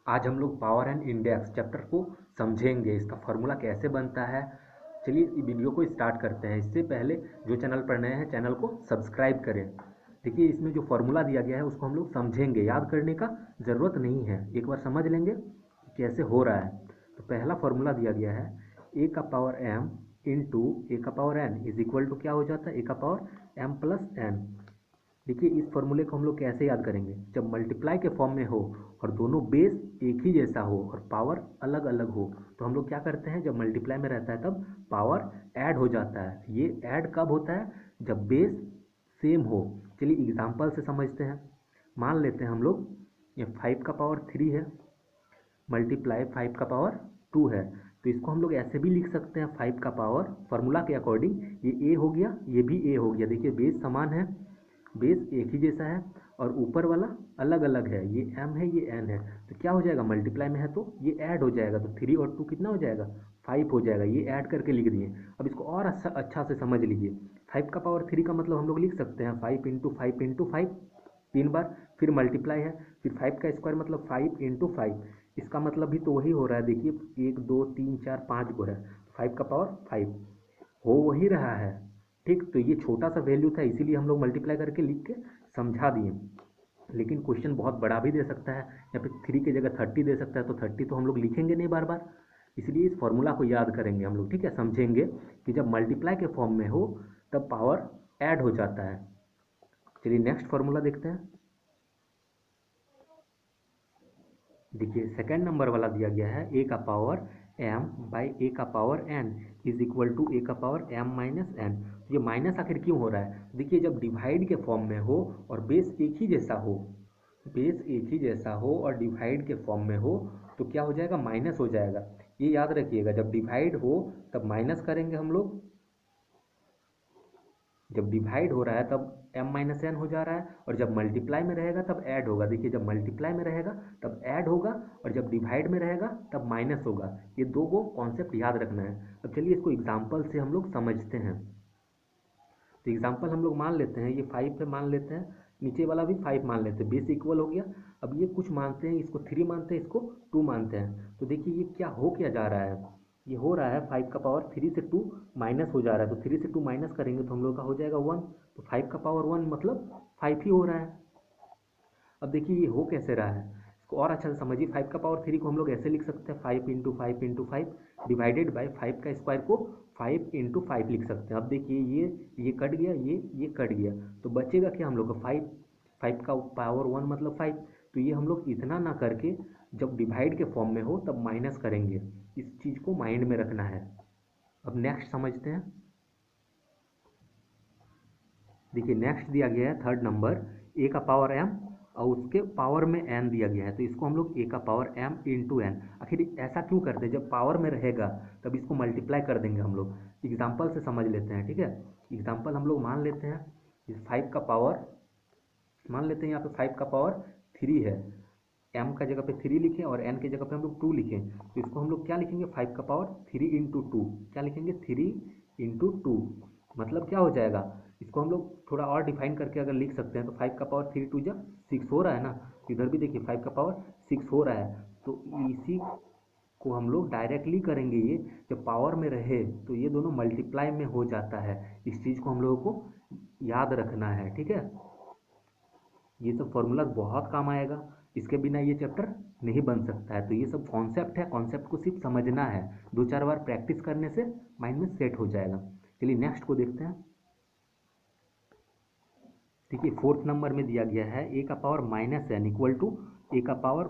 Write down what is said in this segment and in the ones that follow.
आज हम लोग पावर एंड इंडेक्स चैप्टर को समझेंगे, इसका फॉर्मूला कैसे बनता है। चलिए वीडियो को स्टार्ट करते हैं। इससे पहले जो चैनल पर नए हैं चैनल को सब्सक्राइब करें। देखिए इसमें जो फॉर्मूला दिया गया है उसको हम लोग समझेंगे, याद करने का ज़रूरत नहीं है, एक बार समझ लेंगे कि कैसे हो रहा है। तो पहला फॉर्मूला दिया गया है ए का पावर एम इंटू ए का power N is equal to क्या हो जाता है, ए का पावर एम प्लस एन। देखिए इस फॉर्मूले को हम लोग कैसे याद करेंगे, जब मल्टीप्लाई के फॉर्म में हो और दोनों बेस एक ही जैसा हो और पावर अलग अलग हो तो हम लोग क्या करते हैं, जब मल्टीप्लाई में रहता है तब पावर ऐड हो जाता है। ये ऐड कब होता है, जब बेस सेम हो। चलिए एग्जांपल से समझते हैं। मान लेते हैं हम लोग ये 5 का पावर 3 है, मल्टीप्लाई 5 का पावर 2 है, तो इसको हम लोग ऐसे भी लिख सकते हैं 5 का पावर, फार्मूला के अकॉर्डिंग ये ए हो गया, ये भी ए हो गया। देखिए बेस समान है, बेस एक ही जैसा है और ऊपर वाला अलग अलग है, ये m है ये n है, तो क्या हो जाएगा, मल्टीप्लाई में है तो ये ऐड हो जाएगा, तो 3 और 2 कितना हो जाएगा, 5 हो जाएगा। ये ऐड करके लिख दिए। अब इसको और अच्छा से समझ लीजिए। 5 का पावर 3 का मतलब हम लोग लिख सकते हैं 5 इंटू 5 इंटू 5, 3 बार, फिर मल्टीप्लाई है, फिर 5 का स्क्वायर मतलब 5 इंटू 5, इसका मतलब भी तो वही हो रहा है। देखिए 1 2 3 4 5 गो है, 5 का पावर 5 हो वही रहा है। ठीक, तो ये छोटा सा वैल्यू था इसीलिए हम लोग मल्टीप्लाई करके लिख के समझा दिए। लेकिन क्वेश्चन बहुत बड़ा भी दे सकता है, या फिर 3 की जगह 30 दे सकता है, तो 30 तो हम लोग लिखेंगे नहीं बार बार, इसलिए इस फॉर्मूला को याद करेंगे हम लोग। ठीक है, समझेंगे कि जब मल्टीप्लाई के फॉर्म में हो तब पावर ऐड हो जाता है। चलिए नेक्स्ट फॉर्मूला देखते हैं। देखिए सेकंड नंबर वाला दिया गया है ए का पावर m बाई ए का power n is equal to A का पावर m माइनस एन। ये माइनस आखिर क्यों हो रहा है, देखिए जब डिवाइड के फॉर्म में हो और बेस एक ही जैसा हो, बेस एक ही जैसा हो और डिवाइड के फॉर्म में हो तो क्या हो जाएगा, माइनस हो जाएगा। ये याद रखिएगा, जब डिवाइड हो तब माइनस करेंगे हम लोग, जब डिवाइड हो रहा है तब m माइनस एन हो जा रहा है, और जब मल्टीप्लाई में रहेगा तब ऐड होगा। देखिए जब मल्टीप्लाई में रहेगा तब ऐड होगा और जब डिवाइड में रहेगा तब माइनस होगा। ये दो को कॉन्सेप्ट याद रखना है। अब चलिए इसको एग्जाम्पल से हम लोग समझते हैं। तो एग्जाम्पल हम लोग मान लेते हैं, ये 5 पे मान लेते हैं, नीचे वाला भी 5 मान लेते हैं, बेस इक्वल हो गया। अब ये कुछ मानते हैं, इसको 3 मानते हैं, इसको 2 मानते हैं। तो देखिए ये क्या जा रहा है, ये हो रहा है 5 का पावर 3 से 2 माइनस हो जा रहा है, तो 3 से 2 माइनस करेंगे तो हम लोग का हो जाएगा 1, तो 5 का पावर 1 मतलब 5 ही हो रहा है। अब देखिए ये हो कैसे रहा है, इसको और अच्छा से समझिए। 5 का पावर 3 को हम लोग ऐसे लिख सकते हैं 5 इंटू 5 इंटू 5 डिवाइडेड बाई 5 का स्क्वायर को 5 इंटू 5 लिख सकते हैं। अब देखिए ये कट गया, ये कट गया, तो बचेगा क्या हम लोग का 5, 5 का पावर 1 मतलब 5। तो ये हम लोग इतना ना करके जब डिवाइड के फॉर्म में हो तब माइनस करेंगे, इस चीज़ को माइंड में रखना है। अब नेक्स्ट समझते हैं। देखिए नेक्स्ट दिया गया है थर्ड नंबर ए का पावर एम और उसके पावर में एन दिया गया है, तो इसको हम लोग ए का पावर एम इंटू एन। आखिर ऐसा क्यों करते हैं, जब पावर में रहेगा तब इसको मल्टीप्लाई कर देंगे हम लोग। एग्जाम्पल से समझ लेते हैं, ठीक है। एग्जाम्पल हम लोग मान लेते हैं, इस 5 का पावर मान लेते हैं, यहाँ पे 5 का पावर 3 है, एम का जगह पे 3 लिखें और एन की जगह पे हम लोग 2 लिखें, तो इसको हम लोग क्या लिखेंगे, 5 का पावर 3 इंटू 2, क्या लिखेंगे 3 इंटू 2, मतलब क्या हो जाएगा। इसको हम लोग थोड़ा और डिफाइन करके अगर लिख सकते हैं तो 5 का पावर 3 टू जा 6 हो रहा है ना, इधर भी देखिए 5 का पावर 6 हो रहा है, तो इसी को हम लोग डायरेक्टली करेंगे। ये जब पावर में रहे तो ये दोनों मल्टीप्लाई में हो जाता है, इस चीज़ को हम लोगों को याद रखना है, ठीक है। ये सब फॉर्मूला बहुत काम आएगा, इसके बिना ये चैप्टर नहीं बन सकता है। तो ये सब कॉन्सेप्ट है, कॉन्सेप्ट को सिर्फ समझना है, 2-4 बार प्रैक्टिस करने से माइंड में सेट हो जाएगा। चलिए नेक्स्ट को देखते हैं। देखिए फोर्थ नंबर में दिया गया है ए का power minus N equal to A का पावर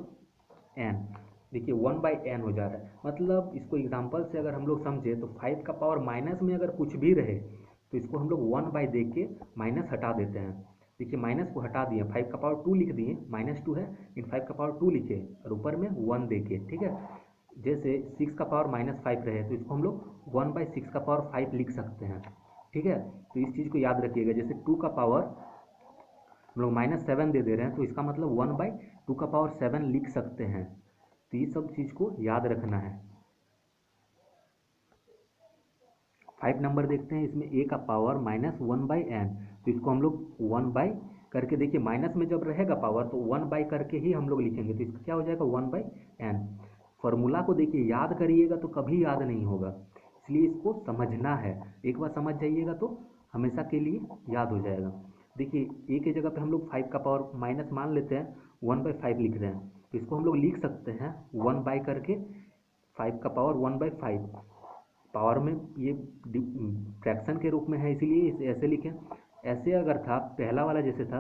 एन। देखिए 1/n हो जा रहा है, मतलब इसको एग्जांपल से अगर हम लोग समझे तो 5 का पावर माइनस में अगर कुछ भी रहे तो इसको हम लोग 1 दे के माइनस हटा देते हैं। देखिए माइनस को हटा दिए, 5 का पावर 2 लिख दिए, -2 है, इन 5 का पावर 2 लिखे और ऊपर में 1 दे के, ठीक है। जैसे 6 का पावर -5 रहे तो इसको हम लोग 1/6 का पावर 5 लिख सकते हैं, ठीक है। तो इस चीज़ को याद रखिएगा। जैसे 2 का पावर हम लोग -7 दे दे रहे हैं तो इसका मतलब 1/2 का पावर 7 लिख सकते हैं, तो ये सब चीज़ को याद रखना है। 5 नंबर देखते हैं, इसमें ए का पावर -1/n, तो इसको हम लोग 1 करके देखिए माइनस में जब रहेगा पावर तो 1 बाई करके ही हम लोग लिखेंगे, तो इसका क्या हो जाएगा 1/n। फॉर्मूला को देखिए याद करिएगा तो कभी याद नहीं होगा, इसलिए इसको समझना है। एक बार समझ जाइएगा तो हमेशा के लिए याद हो जाएगा। देखिए ए की जगह पे हम लोग 5 का पावर माइनस मान लेते हैं, 1/5 लिख रहे हैं, तो इसको हम लोग लिख सकते हैं 1 बाई करके 5 का पावर 1/5। पावर में ये फ्रैक्शन के रूप में है इसीलिए इसे ऐसे लिखें। ऐसे अगर था पहला वाला जैसे था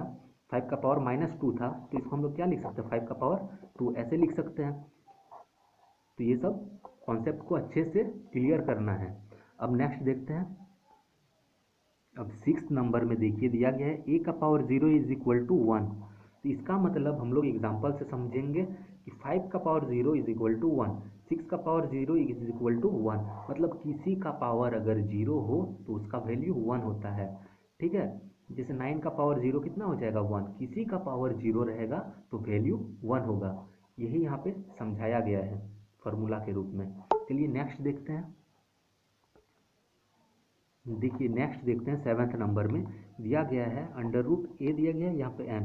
5 का पावर -2 था, तो इसको हम लोग क्या लिख सकते हैं 5 का पावर 2 ऐसे लिख सकते हैं। तो ये सब कॉन्सेप्ट को अच्छे से क्लियर करना है। अब नेक्स्ट देखते हैं। अब 6 नंबर में देखिए दिया गया है ए का पावर 0 इज इक्वल टू 1। तो इसका मतलब हम लोग एग्जाम्पल से समझेंगे कि 5 का पावर 0 इज इक्वल टू 1, 6 का पावर 0 इज इक्वल टू 1, मतलब किसी का पावर अगर 0 हो तो उसका वैल्यू 1 होता है। ठीक है, जैसे 9 का पावर 0 कितना हो जाएगा 1, किसी का पावर 0 रहेगा तो वैल्यू 1 होगा। यही यहाँ पे समझाया गया है फॉर्मूला के रूप में। चलिए नेक्स्ट देखते हैं। देखिए नेक्स्ट देखते हैं 7th नंबर में दिया गया है √a दिया गया है, यहाँ पे n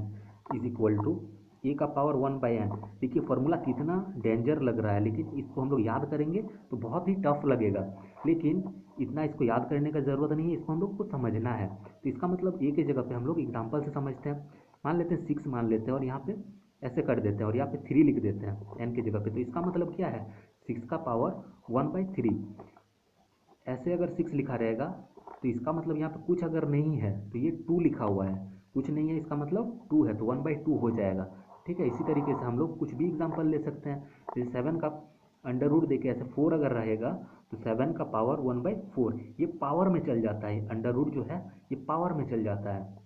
is equal to A का पावर 1/n। देखिए फॉर्मूला कितना डेंजर लग रहा है, लेकिन इसको हम लोग याद करेंगे तो बहुत ही टफ लगेगा, लेकिन इतना इसको याद करने का ज़रूरत नहीं है, इसको हम लोग को समझना है। तो इसका मतलब ए की जगह पे हम लोग एग्जाम्पल से समझते हैं। मान लेते हैं 6 मान लेते हैं और यहाँ पे ऐसे कर देते हैं और यहाँ पे 3 लिख देते हैं n की जगह पे। तो इसका मतलब क्या है 6 का पावर 1/3। ऐसे अगर 6 लिखा रहेगा तो इसका मतलब यहाँ पे कुछ अगर नहीं है तो ये 2 लिखा हुआ है, कुछ नहीं है इसका मतलब 2 है, तो 1/2 हो जाएगा। ठीक है, इसी तरीके से हम लोग कुछ भी एग्जांपल ले सकते हैं। जैसे 7 का अंडर रूट देके ऐसे 4 अगर रहेगा तो 7 का पावर 1/4, ये पावर में चल जाता है, अंडर रूट जो है ये पावर में चल जाता है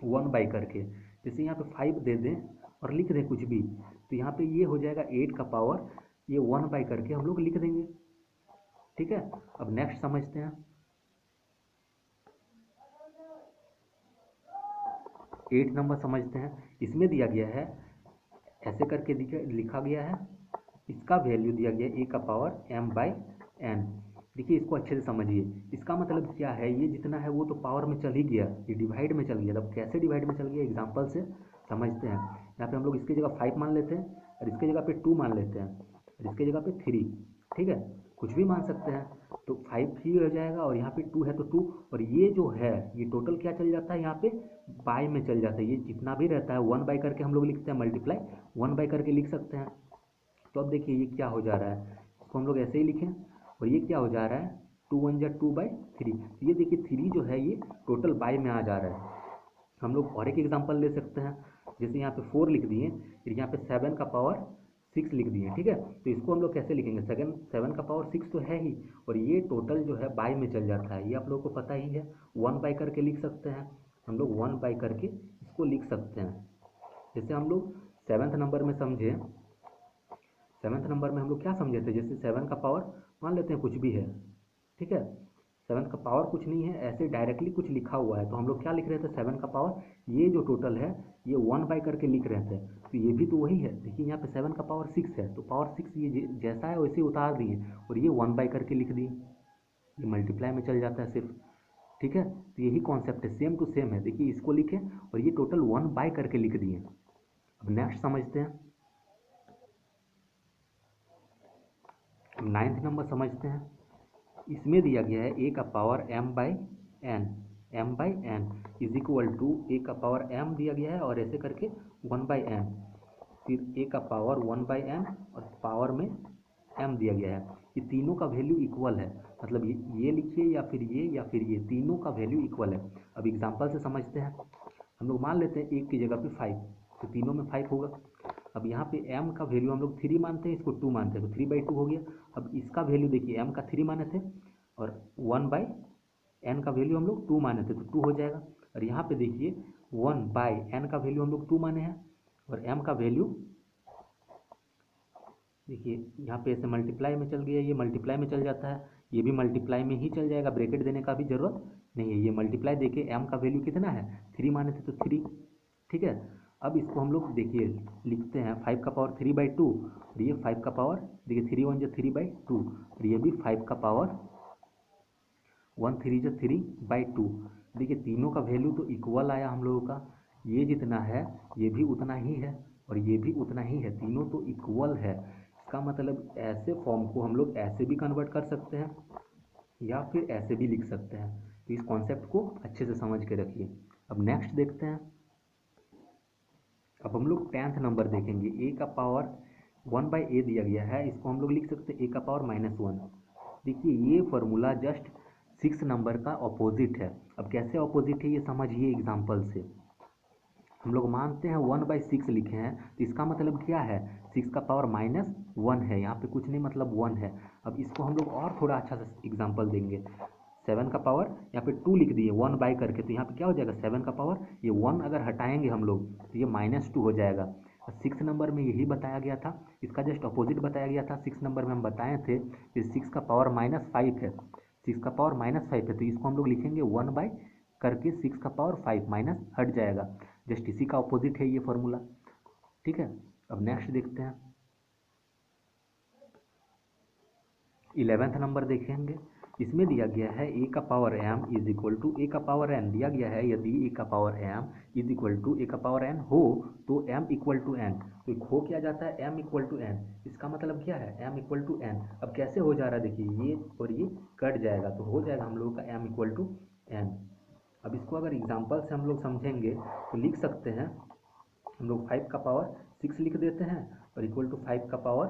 1 बाई करके। जैसे यहाँ पे 5 दे दें और लिख दें कुछ भी, तो यहाँ पे ये हो जाएगा 8 का पावर, ये 1 बाई करके हम लोग लिख देंगे। ठीक है, अब नेक्स्ट समझते हैं। 8 नंबर समझते हैं। इसमें दिया गया है ऐसे करके लिखा गया है, इसका वैल्यू दिया गया है ए का पावर m/n। देखिए इसको अच्छे से समझिए, इसका मतलब क्या है, ये जितना है वो तो पावर में चल ही गया, ये डिवाइड में चल गया। अब कैसे डिवाइड में चल गया एग्जाम्पल से समझते हैं। यहाँ पे हम लोग इसकी जगह 5 मान लेते हैं और इसकी जगह पे 2 मान लेते हैं और इसकी जगह पे 3। ठीक है, कुछ भी मान सकते हैं। तो 5 ही हो जाएगा और यहाँ पे 2 है तो 2, और ये जो है ये टोटल क्या चल जाता है यहाँ पे बाई में चल जाता है। ये जितना भी रहता है 1 बाई करके हम लोग लिखते हैं, मल्टीप्लाई 1 बाई करके लिख सकते हैं। तो अब देखिए ये क्या हो जा रहा है, इसको हम लोग ऐसे ही लिखें और ये क्या हो जा रहा है 2 1 जा 2/3। ये देखिए 3 जो है ये टोटल बाई में आ जा रहा है। हम लोग और एक एग्जांपल ले सकते हैं, जैसे यहाँ पे 4 लिख दिए, फिर यहाँ पे 7 का पावर 6 लिख दिए। ठीक है, तो इसको हम लोग कैसे लिखेंगे, 7 का पावर 6 तो है ही, और ये टोटल जो है बाई में चल जाता है, ये आप लोगों को पता ही है। 1 बाई करके लिख सकते हैं हम लोग, 1 बाई करके इसको लिख सकते हैं। जैसे हम लोग 7th नंबर में समझे, 7th नंबर में हम लोग क्या समझे थे, जैसे 7 का पावर मान लेते हैं कुछ भी है। ठीक है, 7 का पावर कुछ नहीं है, ऐसे डायरेक्टली कुछ लिखा हुआ है, तो हम लोग क्या लिख रहे थे 7 का पावर, ये जो टोटल है ये 1 बाई करके लिख रहे थे, तो ये भी तो वही है। देखिए यहाँ पे 7 का पावर 6 है, तो पावर 6 ये जैसा है वैसे उतार दिए और ये 1 बाई करके लिख दिए, ये मल्टीप्लाई में चल जाता है सिर्फ। ठीक है, तो यही कॉन्सेप्ट है, सेम टू सेम है। देखिए इसको लिखे और ये टोटल 1 बाई करके लिख दिए। अब नेक्स्ट समझते हैं, 9th नंबर समझते हैं। इसमें दिया गया है ए का power m/n is equal to A का पावर m दिया गया है और ऐसे करके 1/n, फिर ए का पावर 1/n और पावर में m दिया गया है। ये तीनों का वैल्यू इक्वल है, मतलब ये लिखिए या फिर ये तीनों का वैल्यू इक्वल है। अब एग्जांपल से समझते हैं। हम लोग मान लेते हैं एक की जगह पे 5, तो तीनों में 5 होगा। अब यहाँ पे m का वैल्यू हम लोग 3 मानते हैं, इसको 2 मानते हैं, तो 3/2 हो गया। अब इसका वैल्यू देखिए, m का 3 माने थे और 1/n का वैल्यू हम लोग 2 माने थे, तो 2 हो जाएगा। और यहाँ पे देखिए 1/n का वैल्यू हम लोग 2 माने हैं और m का वैल्यू देखिए यहाँ पे ऐसे मल्टीप्लाई में चल गया, ये मल्टीप्लाई में चल जाता है, ये भी मल्टीप्लाई में ही चल जाएगा, ब्रैकेट देने का भी जरूरत नहीं है। ये मल्टीप्लाई देके m का वैल्यू कितना है 3 माने थे तो 3। ठीक है, अब इसको हम लोग देखिए लिखते हैं 5 का पावर 3/2 और ये 5 का पावर देखिए 3 1 जो 3/2 और ये भी 5 का पावर 1 3 जो 3/2। देखिए तीनों का वैल्यू तो इक्वल आया हम लोगों का, ये जितना है ये भी उतना ही है और ये भी उतना ही है, तीनों तो इक्वल है। इसका मतलब ऐसे फॉर्म को हम लोग ऐसे भी कन्वर्ट कर सकते हैं या फिर ऐसे भी लिख सकते हैं। तो इस कॉन्सेप्ट को अच्छे से समझ के रखिए। अब नेक्स्ट देखते हैं। अब हम लोग 10th नंबर देखेंगे। ए का पावर 1/a दिया गया है, इसको हम लोग लिख सकते हैं ए का पावर -1। देखिए ये फार्मूला जस्ट 6 नंबर का अपोजिट है। अब कैसे अपोजिट है ये समझिए एग्जाम्पल से। हम लोग मानते हैं 1/6 लिखे हैं, तो इसका मतलब क्या है, 6 का पावर -1 है, यहाँ पे कुछ नहीं मतलब 1 है। अब इसको हम लोग और थोड़ा अच्छा सा एग्जाम्पल देंगे। 7 का पावर यहाँ पे 2 लिख दिए 1/, करके, तो यहाँ पे क्या हो जाएगा 7 का पावर, ये 1 अगर हटाएंगे हम लोग तो ये -2 हो जाएगा। 6 नंबर में यही बताया गया था, इसका जस्ट अपोजिट बताया गया था। 6 नंबर में हम बताए थे कि 6 का पावर -5 है, 6 का पावर -5 है, तो इसको हम लोग लिखेंगे 1/, करके 6 का पावर 5 माइनस हट जाएगा। जस्ट इसी का अपोजिट है ये फॉर्मूला। ठीक है, अब नेक्स्ट देखते हैं। 11th नंबर देखेंगे। इसमें दिया गया है ए का power m is equal to A का पावर n दिया गया है। यदि ए का power m is equal to A का पावर n हो तो m इक्वल टू n, तो हो क्या जाता है m इक्वल टू n। इसका मतलब क्या है m इक्वल टू n। अब कैसे हो जा रहा है, देखिए ये और ये कट जाएगा तो हो जाएगा हम लोगों का m इक्वल टू n। अब इसको अगर एग्जाम्पल से हम लोग समझेंगे तो लिख सकते हैं, हम लोग 5 का पावर 6 लिख देते हैं और इक्वल टू 5 का पावर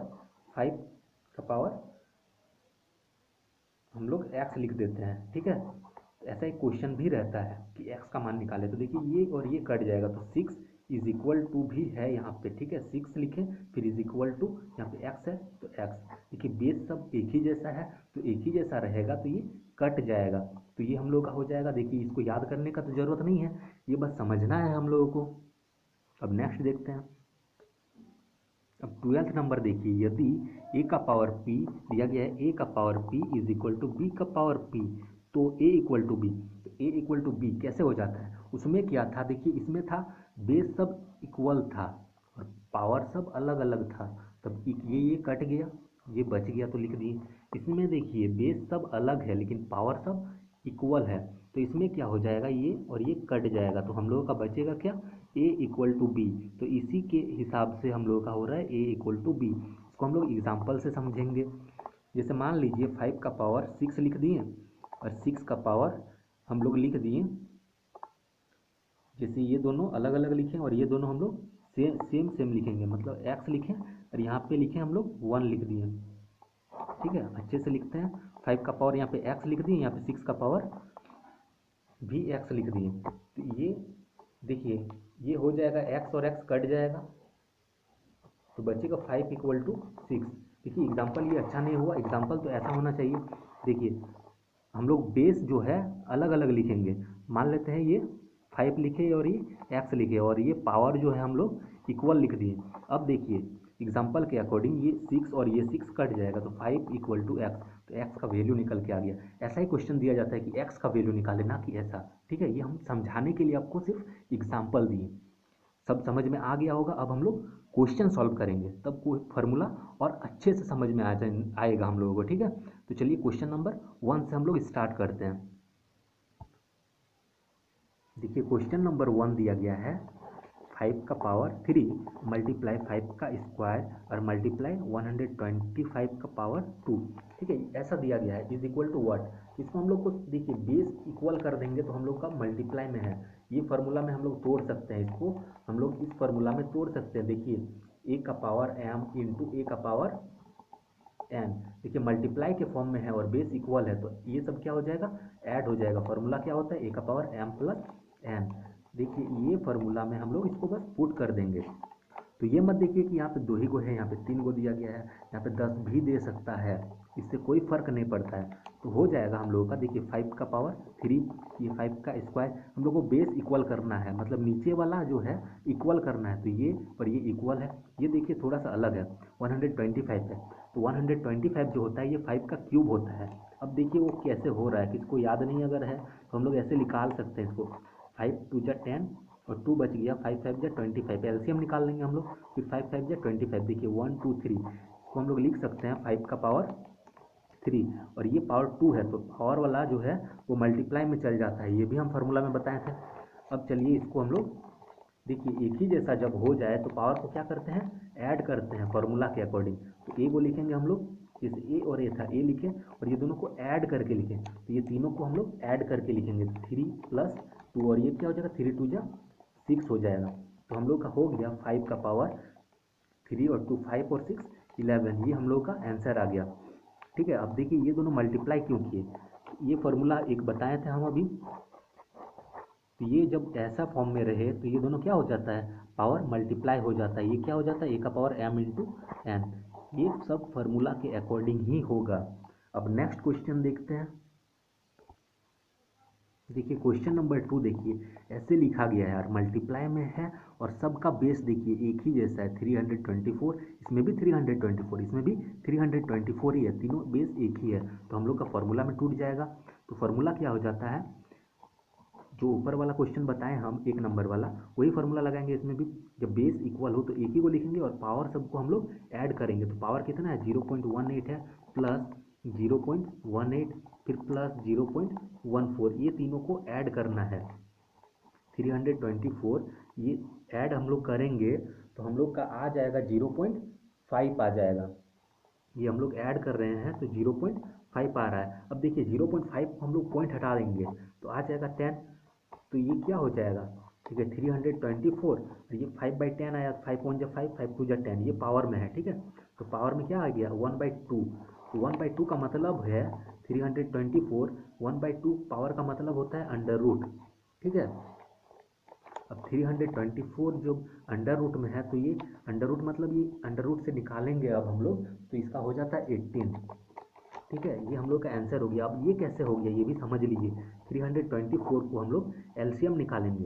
हम लोग x लिख देते हैं। ठीक है, तो ऐसा एक क्वेश्चन भी रहता है कि x का मान निकाले, तो देखिए ये और ये कट जाएगा तो 6 इज इक्वल टू भी है यहाँ पे। ठीक है, 6 लिखें फिर इज इक्वल टू, यहाँ पे x है तो x। देखिए बेस सब एक ही जैसा है तो एक ही जैसा रहेगा तो ये कट जाएगा, तो ये हम लोग का हो जाएगा। देखिए इसको याद करने का तो ज़रूरत नहीं है, ये बस समझना है हम लोगों को। अब नेक्स्ट देखते हैं। अब 12th नंबर देखिए। यदि ए का पावर p दिया गया है, ए का power p is equal to B का पावर p, तो ए इक्वल टू बी, तो ए इक्वल टू बी कैसे हो जाता है। उसमें क्या था, देखिए इसमें था बेस सब इक्वल था और पावर सब अलग अलग था, तब ये कट गया, ये बच गया तो लिख दिए। इसमें देखिए बेस सब अलग है लेकिन पावर सब इक्वल है, तो इसमें क्या हो जाएगा, ये और ये कट जाएगा, तो हम लोगों का बचेगा क्या, ए इक्वल टू बी। तो इसी के हिसाब से हम लोगों का हो रहा है ए इक्वल टू बी। इसको हम लोग एग्जाम्पल से समझेंगे। जैसे मान लीजिए 5 का पावर 6 लिख दिए और 6 का पावर हम लोग लिख दिए, जैसे ये दोनों अलग अलग लिखें और ये दोनों हम लोग सेम लिखेंगे, मतलब x लिखें और यहाँ पे लिखें हम लोग 1 लिख दिए। ठीक है, अच्छे से लिखते हैं। 5 का पावर यहाँ पे x लिख दिए, यहाँ पे 6 का पावर भी x लिख दिए, तो ये देखिए ये हो जाएगा x और x कट जाएगा तो बचेगा 5 इक्वल टू 6। देखिए एग्जाम्पल ये अच्छा नहीं हुआ, एग्जाम्पल तो ऐसा होना चाहिए। देखिए हम लोग बेस जो है अलग अलग लिखेंगे, मान लेते हैं ये 5 लिखे और ये x लिखे और ये पावर जो है हम लोग इक्वल लिख दिए। अब देखिए एग्जाम्पल के अकॉर्डिंग ये 6 और ये 6 कट जाएगा तो 5 इक्वल टू x, तो x का वैल्यू निकल के आ गया। ऐसा ही क्वेश्चन दिया जाता है कि x का वैल्यू निकाले, ना कि ऐसा। ठीक है, ये हम समझाने के लिए आपको सिर्फ एग्जाम्पल दिए, सब समझ में आ गया होगा। अब हम लोग क्वेश्चन सॉल्व करेंगे तब कोई फार्मूला और अच्छे से समझ में आएगा हम लोगों को। ठीक है, तो चलिए क्वेश्चन नंबर 1 से हम लोग स्टार्ट करते हैं। देखिए क्वेश्चन नंबर 1 दिया गया है 5 का पावर 3 मल्टीप्लाई 5 का स्क्वायर और मल्टीप्लाई 125 का पावर 2। ठीक है, ऐसा दिया गया है, इज इक्वल टू व्हाट। इसको हम लोग को देखिए बेस इक्वल कर देंगे तो हम लोग का मल्टीप्लाई में है, ये फार्मूला में हम लोग तोड़ सकते हैं, इसको हम लोग इस फार्मूला में तोड़ सकते हैं। देखिए ए का पावर m इंटू ए का पावर n, देखिए मल्टीप्लाई के फॉर्म में है और बेस इक्वल है तो ये सब क्या हो जाएगा, ऐड हो जाएगा। फार्मूला क्या होता है, ए का पावर m प्लस n। देखिए ये फार्मूला में हम लोग इसको बस पुट कर देंगे, तो ये मत देखिए कि यहाँ पे 2 ही गो है, यहाँ पे 3 गो दिया गया है, यहाँ पे 10 भी दे सकता है, इससे कोई फर्क नहीं पड़ता है। तो हो जाएगा हम लोगों का, देखिए 5 का पावर 3, ये 5 का स्क्वायर, हम लोग को बेस इक्वल करना है, मतलब नीचे वाला जो है इक्वल करना है, तो ये और ये इक्वल है। ये देखिए थोड़ा सा अलग है, 125 है, तो 125 जो होता है ये 5 का क्यूब होता है। अब देखिए वो कैसे हो रहा है, किसको याद नहीं अगर है तो हम लोग ऐसे निकाल सकते हैं इसको, 5 2 जा 10 और 2 बच गया, 5 5 जा 25, एलसीएम निकाल लेंगे हम लोग, फिर 5 5 जा 25। देखिए 1 2 3, इसको हम लोग लिख सकते हैं 5 का पावर 3 और ये पावर 2 है, तो पावर वाला जो है वो मल्टीप्लाई में चल जाता है, ये भी हम फार्मूला में बताए थे। अब चलिए इसको हम लोग देखिए एक ही जैसा जब हो जाए तो पावर को क्या करते हैं, ऐड करते हैं फॉर्मूला के अकॉर्डिंग। तो ए को लिखेंगे हम लोग, जैसे ए और ए था, ए लिखें और ये दोनों को ऐड करके लिखें, तो ये तीनों को हम लोग ऐड करके लिखेंगे, 3 + 2 और ये क्या हो जाएगा, 3 × 2 = 6 हो जाएगा। तो हम लोग का हो गया 5 का पावर 3 और 2 5 और 6 11, ये हम लोग का आंसर आ गया। ठीक है, अब देखिए ये दोनों मल्टीप्लाई क्यों किए, ये फॉर्मूला एक बताए थे हम अभी, तो ये जब ऐसा फॉर्म में रहे तो ये दोनों क्या हो जाता है, पावर मल्टीप्लाई हो जाता है, ये क्या हो जाता है, ए का पावर m × n। ये सब फार्मूला के अकॉर्डिंग ही होगा। अब नेक्स्ट क्वेश्चन देखते हैं। देखिए क्वेश्चन नंबर 2 देखिए, ऐसे लिखा गया है यार, मल्टीप्लाई में है और सबका बेस देखिए एक ही जैसा है 324, इसमें भी 324, इसमें भी 324 ही है, तीनों बेस एक ही है, तो हम लोग का फॉर्मूला में टूट जाएगा। तो फॉर्मूला क्या हो जाता है, जो ऊपर वाला क्वेश्चन बताएं हम 1 नंबर वाला, वही फार्मूला लगाएंगे इसमें भी। जब बेस इक्वल हो तो एक ही को लिखेंगे और पावर सबको हम लोग ऐड करेंगे। तो पावर कितना है, 0.18 है, प्लस 0.18, फिर प्लस 0.14, ये तीनों को ऐड करना है। 324 ये ऐड हम लोग करेंगे तो हम लोग का आ जाएगा 0.5 आ जाएगा। ये हम लोग ऐड कर रहे हैं तो 0.5 आ रहा है। अब देखिए 0.5 को हम लोग पॉइंट हटा देंगे तो आ जाएगा 10, तो ये क्या हो जाएगा, ठीक है 324 और ये 5/10 आया, 5 1 5 5 2 10, ये पावर में है। ठीक है, तो पावर में क्या आ गया 1/2, तो 1/2 का मतलब है 324, 1/2 पावर का मतलब होता है अंडर रूट। ठीक है, अब 324 जो अंडर रूट में है तो ये अंडर रूट मतलब ये अंडर रूट से निकालेंगे अब हम लोग, तो इसका हो जाता है 18। ठीक है, ये हम लोग का आंसर हो गया। अब ये कैसे हो गया ये भी समझ लीजिए, 324 को हम लोग एलसीएम निकालेंगे।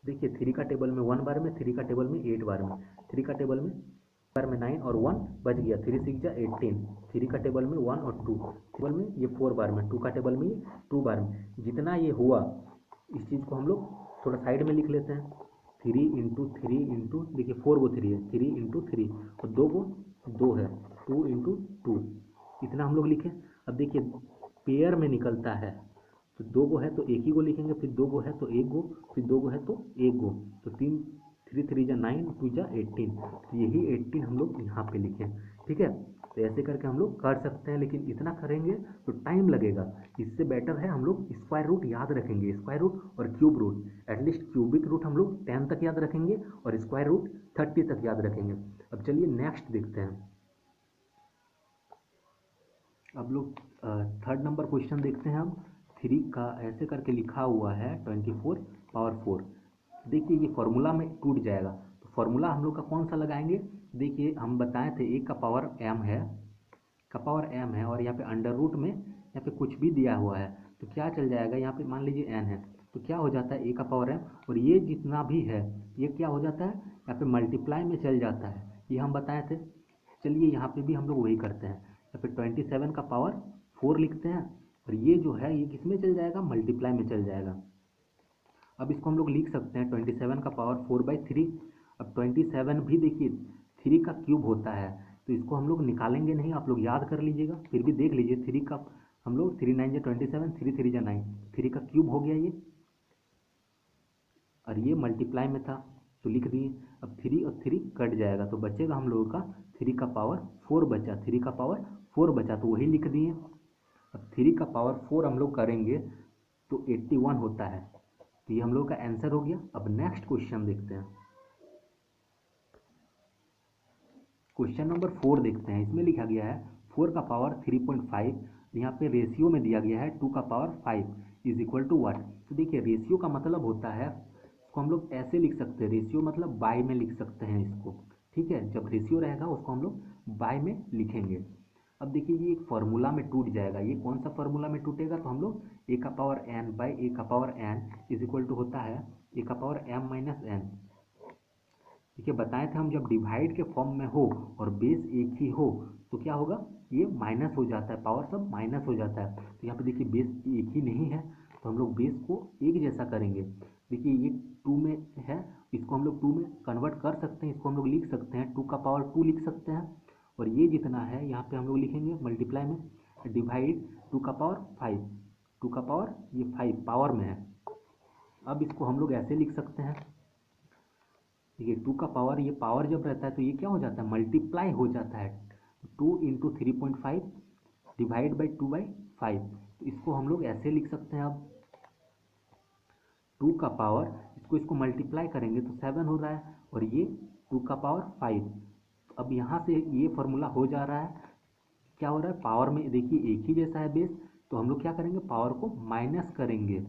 देखिए 3 का टेबल में 1 बार में, 3 का टेबल में 8 बार में, 3 का टेबल में बार में 9 और 1 बच गया, 3 6 जा 18, 3 का टेबल में 1 और 2, टेबल में ये 4 बार में, 2 का टेबल में ये 2 बार में, जितना ये हुआ इस चीज़ को हम लोग थोड़ा साइड में लिख लेते हैं। 3 × 3 देखिए 4 को 3 है, 3 × 3 और 2 को 2 है, 2 × 2, इतना हम लोग लिखें। अब देखिए पेयर में निकलता है, तो 2 को है तो एक ही को लिखेंगे, फिर 2 को है तो एक गो, फिर 2 को है तो एक गो, तो 3 3 जा 9, 2 जा 18, तो यही 18 हम लोग यहाँ पे लिखें। ठीक है, तो ऐसे करके हम लोग कर सकते हैं, लेकिन इतना करेंगे तो टाइम लगेगा। इससे बेटर है हम लोग स्क्वायर रूट याद रखेंगे, स्क्वायर रूट और cube root, at least cubic root हम लोग 10 तक याद रखेंगे और स्क्वायर रूट 30 तक याद रखेंगे। अब चलिए नेक्स्ट देखते हैं। अब लोग 3rd नंबर क्वेश्चन देखते हैं हम। 3 का ऐसे करके लिखा हुआ है 24 पावर 4। देखिए ये फॉर्मूला में टूट जाएगा, तो फॉर्मूला हम लोग का कौन सा लगाएंगे, देखिए हम बताए थे एक का पावर m है, का पावर m है और यहाँ पे अंडर रूट में यहाँ पे कुछ भी दिया हुआ है, तो क्या चल जाएगा, यहाँ पे मान लीजिए n है तो क्या हो जाता है a का पावर m, और ये जितना भी है ये क्या हो जाता है, यहाँ पे मल्टीप्लाई में चल जाता है, ये हम बताए थे। चलिए यहाँ पे भी हम लोग वही करते हैं, यहाँ पे 27 का पावर 4 लिखते हैं और ये जो है ये किस में चल जाएगा, मल्टीप्लाई में चल जाएगा। अब इसको हम लोग लिख सकते हैं 27 का पावर 4/3। अब 27 भी देखिए 3 का क्यूब होता है, तो इसको हम लोग निकालेंगे नहीं, आप लोग याद कर लीजिएगा, फिर भी देख लीजिए 3 का हम लोग 3 9 जा 27, 3 3 जा 9, 3 का क्यूब हो गया ये, और ये मल्टीप्लाई में था तो लिख दिए। अब 3 और 3 कट जाएगा तो बचेगा हम लोगों का 3 का पावर 4 बचा, 3 का पावर 4 बचा तो वही लिख दिए। अब 3 का पावर 4 हम लोग करेंगे तो 81 होता है, तो ये हम लोग का आंसर हो गया। अब नेक्स्ट क्वेश्चन देखते हैं, क्वेश्चन नंबर 4 देखते हैं। इसमें लिखा गया है 4 का पावर 3.5, यहाँ पे रेशियो में दिया गया है 2 का power 5 is equal to what. तो देखिए रेशियो का मतलब होता है, इसको हम लोग ऐसे लिख सकते हैं, रेशियो मतलब बाय में लिख सकते हैं इसको। ठीक है, जब रेशियो रहेगा उसको हम लोग बाय में लिखेंगे। अब देखिए ये एक फार्मूला में टूट जाएगा, ये कौन सा फार्मूला में टूटेगा, तो हम लोग ए का पावर n बाई ए का power n is equal to होता है ए का पावर m माइनस n। देखिए बताए थे हम जब डिवाइड के फॉर्म में हो और बेस एक ही हो तो क्या होगा, ये माइनस हो जाता है, पावर सब माइनस हो जाता है। तो यहाँ पे देखिए बेस एक ही नहीं है तो हम लोग बेस को एक जैसा करेंगे। देखिए ये 2 में है, इसको हम लोग 2 में कन्वर्ट कर सकते हैं, इसको हम लोग लिख सकते हैं 2 का पावर 2 लिख सकते हैं, और ये जितना है यहाँ पे हम लोग लिखेंगे मल्टीप्लाई में, डिवाइड 2 का पावर 5, 2 का पावर ये 5 पावर में है, अब इसको हम लोग ऐसे लिख सकते हैं, देखिए 2 का पावर, ये पावर जब रहता है तो ये क्या हो जाता है, मल्टीप्लाई हो जाता है। 2 इंटू 3.5 डिवाइड बाई 2/5, तो इसको हम लोग ऐसे लिख सकते हैं। अब 2 का पावर, इसको मल्टीप्लाई करेंगे तो 7 हो रहा है, और ये 2 का पावर 5। अब यहाँ से ये फॉर्मूला हो जा रहा है, क्या हो रहा है, पावर में देखिए एक ही जैसा है बेस, तो हम लोग क्या करेंगे, पावर को माइनस करेंगे,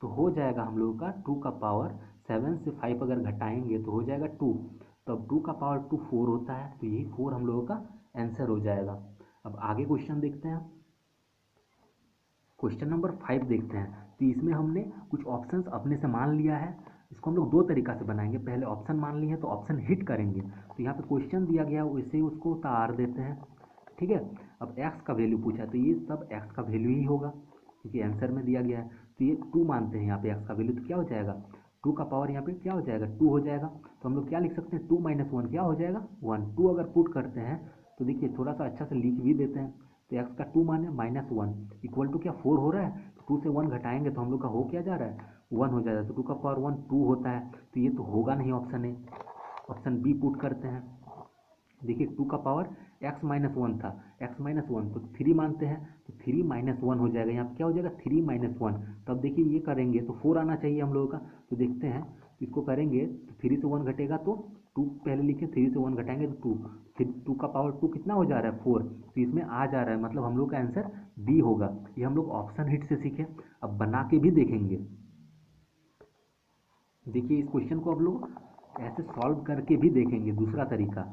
तो हो जाएगा हम लोगों का 2 का पावर 7 से 5 अगर घटाएंगे तो हो जाएगा 2। तो अब 2 का पावर 2 4 होता है, तो यही 4 हम लोगों का आंसर हो जाएगा। अब आगे क्वेश्चन देखते हैं, क्वेश्चन नंबर 5 देखते हैं। तो इसमें हमने कुछ ऑप्शंस अपने से मान लिया है, इसको हम लोग दो तरीका से बनाएंगे। पहले ऑप्शन मान लिए तो ऑप्शन हिट करेंगे, तो यहाँ पे क्वेश्चन दिया गया वैसे ही उसको उतार देते हैं, ठीक है। अब एक्स का वैल्यू पूछा है, तो ये सब एक्स का वैल्यू ही होगा क्योंकि आंसर में दिया गया है। तो ये 2 मानते हैं यहाँ पे एक्स का वैल्यू, तो क्या हो जाएगा, 2 का पावर यहाँ पे क्या हो जाएगा, 2 हो जाएगा। तो हम लोग क्या लिख सकते हैं, 2 - 1 क्या हो जाएगा, 1। 2 अगर पुट करते हैं तो देखिए थोड़ा सा अच्छा से लिख भी देते हैं। तो एक्स का 2 माने -1 इक्वल टू क्या 4 हो रहा है, तो 2 से 1 घटाएंगे तो हम लोग का हो क्या जा रहा है, 1 हो जाएगा। तो 2 का पावर 1 2 होता है, तो ये तो होगा नहीं option A. Option B put करते हैं, देखिए 2 का पावर x - 1 था, x - 1 तो 3 मानते हैं, तो 3 - 1 हो जाएगा। यहाँ पे क्या हो जाएगा, 3 - 1। तब देखिए ये करेंगे तो 4 आना चाहिए हम लोगों का, तो देखते हैं इसको करेंगे तो 3 से 1 घटेगा तो 2 पहले लिखे, 3 से 1 घटाएंगे तो 2, फिर 2 का पावर 2 कितना हो जा रहा है 4, तो इसमें आ जा रहा है, मतलब हम लोग का आंसर बी होगा। ये हम लोग ऑप्शन हिट से सीखे, अब बना के भी देखेंगे। देखिए इस क्वेश्चन को अब लोग ऐसे सॉल्व करके भी देखेंगे। दूसरा तरीका,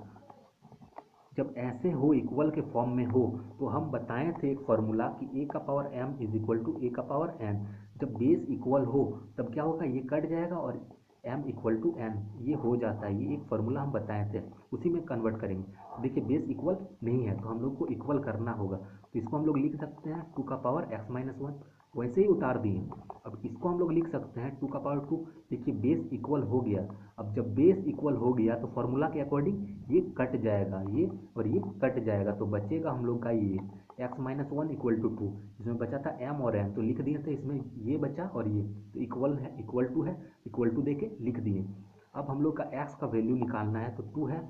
जब ऐसे हो इक्वल के फॉर्म में हो, तो हम बताए थे एक फार्मूला कि ए का power m is equal to A का पावर n। जब बेस इक्वल हो तब क्या होगा, ये कट जाएगा और m इक्वल टू n ये हो जाता है। ये एक फार्मूला हम बताए थे, उसी में कन्वर्ट करेंगे। देखिए बेस इक्वल नहीं है तो हम लोग को इक्वल करना होगा, तो इसको हम लोग लिख सकते हैं 2 का पावर x - 1, वैसे ही उतार दिए। अब इसको हम लोग लिख सकते हैं 2 का पावर 2, देखिए बेस इक्वल हो गया। अब जब बेस इक्वल हो गया तो फॉर्मूला के अकॉर्डिंग ये कट जाएगा, ये और ये कट जाएगा, तो बचेगा हम लोग का ये x - 1 इक्वल टू 2। इसमें बचा था m और n, तो लिख दिए थे, इसमें ये बचा और ये तो इक्वल है, इक्वल टू है, इक्वल टू दे के लिख दिए। अब हम लोग का x का वैल्यू निकालना है, तो 2 है,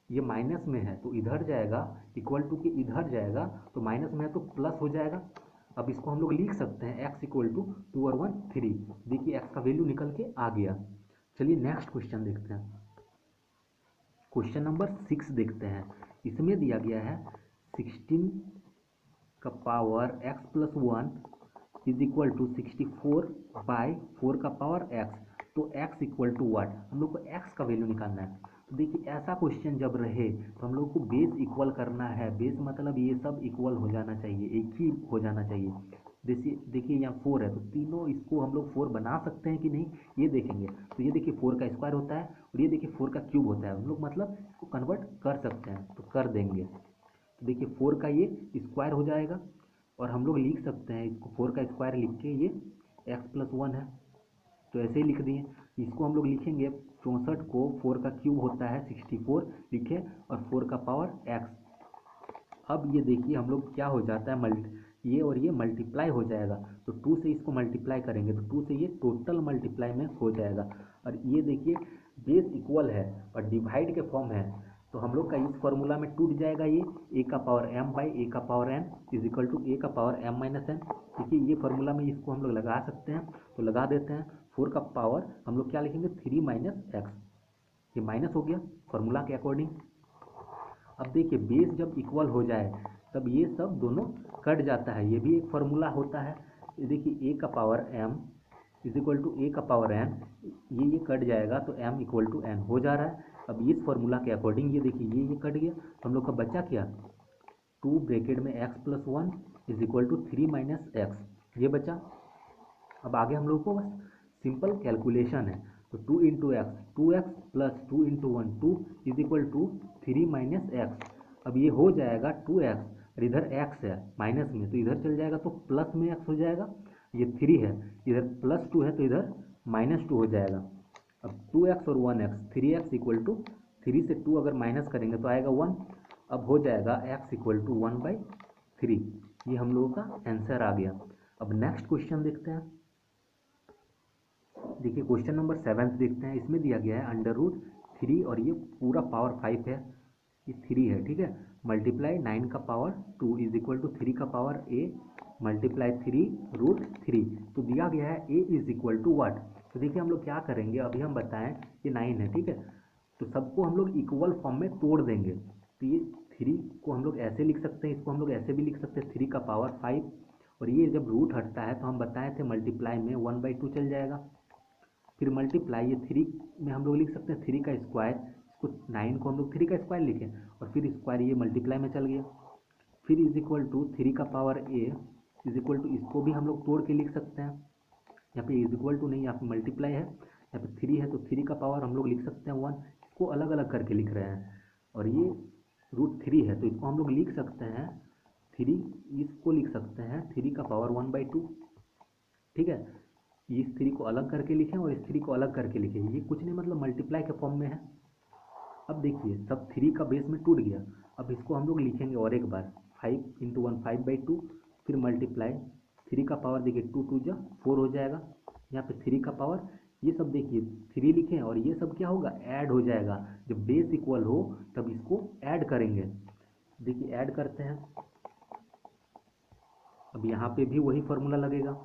ये माइनस में है तो इधर जाएगा, इक्वल टू के इधर जाएगा, तो माइनस में है तो प्लस हो जाएगा। अब इसको हम लोग लिख सकते हैं x इक्वल टू 2 और 1 3। देखिए x का वैल्यू निकल के आ गया। चलिए नेक्स्ट क्वेश्चन देखते हैं, क्वेश्चन नंबर 6 देखते हैं। इसमें दिया गया है 16 का power x plus 1 is equal to 64/4 का पावर x। तो x इक्वल टू वाट, हम लोग को x का वैल्यू निकालना है। तो देखिए ऐसा क्वेश्चन जब रहे तो हम लोग को बेस इक्वल करना है। बेस मतलब ये सब इक्वल हो जाना चाहिए, एक ही हो जाना चाहिए। देखिए यहाँ 4 है तो तीनों इसको हम लोग 4 बना सकते हैं कि नहीं ये देखेंगे। तो ये देखिए 4 का स्क्वायर होता है और ये देखिए 4 का क्यूब होता है, हम लोग मतलब इसको कन्वर्ट कर सकते हैं तो कर देंगे। तो देखिए 4 का ये स्क्वायर हो जाएगा और हम लोग लिख सकते हैं इसको 4 का स्क्वायर लिख के ये x प्लस 1 है, तो ऐसे ही लिख दिए। इसको हम लोग लिखेंगे 64 को 4 का क्यूब होता है 64 लिखे और 4 का पावर x। अब ये देखिए हम लोग क्या हो जाता है, ये और ये मल्टीप्लाई हो जाएगा, तो 2 से इसको मल्टीप्लाई करेंगे तो 2 से ये टोटल मल्टीप्लाई में हो जाएगा। और ये देखिए बेस इक्वल है और डिवाइड के फॉर्म है, तो हम लोग का इस फॉर्मूला में टूट जाएगा ये a का पावर m बाई ए का power n is equal to A का पावर m माइनस n। देखिए ये फॉर्मूला में इसको हम लोग लगा सकते हैं, तो लगा देते हैं। 4 का पावर हम लोग क्या लिखेंगे 3 माइनस x, ये माइनस हो गया फॉर्मूला के अकॉर्डिंग। अब देखिए बेस जब इक्वल हो जाए तब ये सब दोनों कट जाता है, ये भी एक फार्मूला होता है। ये देखिए a का power m is equal to A का पावर n, ये कट जाएगा तो m इक्वल टू n हो जा रहा है। अब इस फार्मूला के अकॉर्डिंग ये देखिए ये कट गया, तो हम लोग का बचा क्या 2 ब्रैकेट में x plus 1 is equal to 3 minus x, ये बचा। अब आगे हम लोग को बस सिंपल कैलकुलेशन है, तो 2 into X 2x plus 2 into 1 2 is equal to 3 minus X. अब ये हो जाएगा 2x और इधर x है माइनस में तो इधर चल जाएगा तो प्लस में x हो जाएगा। ये 3 है इधर प्लस 2 है तो इधर माइनस 2 हो जाएगा। अब 2x और 1x 3x इक्वल टू 3 से 2 अगर माइनस करेंगे तो आएगा 1। अब हो जाएगा x इक्वल टू 1/3, ये हम लोगों का आंसर आ गया। अब नेक्स्ट क्वेश्चन देखते हैं, देखिए क्वेश्चन नंबर 7 देखते हैं। इसमें दिया गया है √3 और ये पूरा पावर 5 है, ये 3 है, ठीक है। मल्टीप्लाई 9 का पावर 2 इज इक्वल टू 3 का पावर a मल्टीप्लाई 3 √3। तो दिया गया है a इज इक्वल टू वाट। तो देखिए हम लोग क्या करेंगे, अभी हम बताएं ये 9 है, ठीक है। तो सबको हम लोग इक्वल फॉर्म में तोड़ देंगे। तो ये 3 को हम लोग ऐसे लिख सकते हैं, इसको हम लोग ऐसे भी लिख सकते हैं 3 का पावर 5। और ये जब रूट हटता है तो हम बताए थे मल्टीप्लाई में 1/2 चल जाएगा। फिर मल्टीप्लाई ये 3 में हम लोग लिख सकते हैं 3 का स्क्वायर, इसको 9 को हम लोग 3 का स्क्वायर लिखें और फिर स्क्वायर ये मल्टीप्लाई में चल गया। फिर इज इक्वल टू 3 का power a is equal to, इसको भी हम लोग तोड़ के लिख सकते हैं। यहाँ पे इज इक्वल टू नहीं, यहाँ पे मल्टीप्लाई है, यहाँ पे 3 है तो 3 का पावर हम लोग लिख सकते हैं 1। इसको अलग अलग करके लिख रहे हैं। और ये √3 है तो इसको हम लोग लिख सकते हैं 3, इसको लिख सकते हैं 3 का पावर 1/2, ठीक है। इस 3 को अलग करके लिखें और इस 3 को अलग करके लिखें, ये कुछ नहीं मतलब मल्टीप्लाई के फॉर्म में है। अब देखिए सब 3 का बेस में टूट गया। अब इसको हम लोग लिखेंगे और एक बार 5 इंटू 1 5/2, फिर मल्टीप्लाई 3 का पावर देखिए 2 2 जा 4 हो जाएगा। यहाँ पे 3 का पावर, ये सब देखिए 3 लिखें और ये सब क्या होगा, ऐड हो जाएगा। जब बेस इक्वल हो तब इसको ऐड करेंगे। देखिए ऐड करते हैं, अब यहाँ पे भी वही फॉर्मूला लगेगा।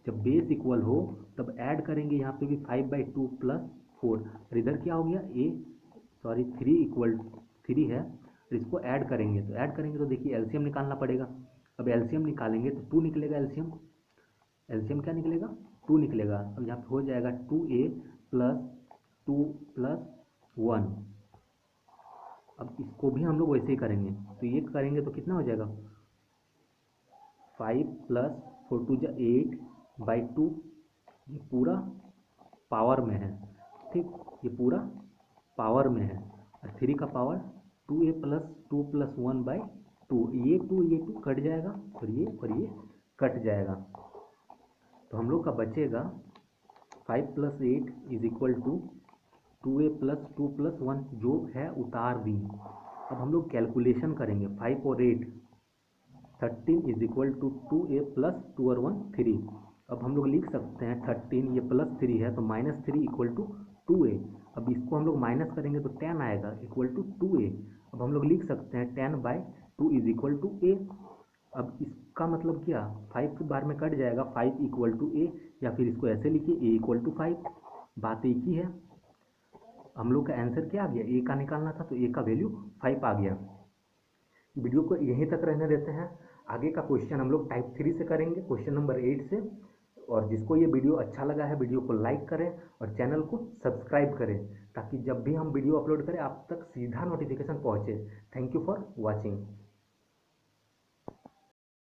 जब बेस इक्वल हो तब ऐड करेंगे, यहाँ पे भी 5/2 प्लस 4 और इधर क्या हो गया 3 इक्वल 3 है और इसको ऐड करेंगे। तो ऐड करेंगे तो देखिए एलसीएम निकालना पड़ेगा। अब एलसीएम निकालेंगे तो 2 निकलेगा एलसीएम। एलसीएम क्या निकलेगा, 2 निकलेगा। अब यहाँ पे हो जाएगा 2a प्लस 2 प्लस 1। अब इसको भी हम लोग वैसे ही करेंगे, तो ये करेंगे तो कितना हो जाएगा 5 प्लस 4 2 जा 8/2। ये पूरा पावर में है, ठीक, ये पूरा पावर में है। और 3 का पावर 2a प्लस 2 प्लस 1/2, ये 2 कट जाएगा और ये कट जाएगा। तो हम लोग का बचेगा 5 plus 8 is equal to 2a plus 2 plus 1, जो है उतार दी। अब हम लोग कैलकुलेशन करेंगे, 5 और 8 13 is equal to 2a plus 2 और 1 3। अब हम लोग लिख सकते हैं 13, ये प्लस 3 है तो -3 इक्वल टू 2a। अब इसको हम लोग माइनस करेंगे तो 10 आएगा इक्वल टू 2a। अब हम लोग लिख सकते हैं 10/2 इज इक्वल टू a। अब इसका मतलब क्या, 5 के बार में कट जाएगा, 5 इक्वल टू a, या फिर इसको ऐसे लिखिए a इक्वल टू 5। बात एक ही है। हम लोग का आंसर क्या आ गया, a का निकालना था तो a का वैल्यू 5 आ गया। वीडियो को यहीं तक रहने देते हैं। आगे का क्वेश्चन हम लोग टाइप 3 से करेंगे, क्वेश्चन नंबर 8 से। और जिसको ये वीडियो अच्छा लगा है वीडियो को लाइक करें और चैनल को सब्सक्राइब करें, ताकि जब भी हम वीडियो अपलोड करें आप तक सीधा नोटिफिकेशन पहुंचे। Thank you for watching.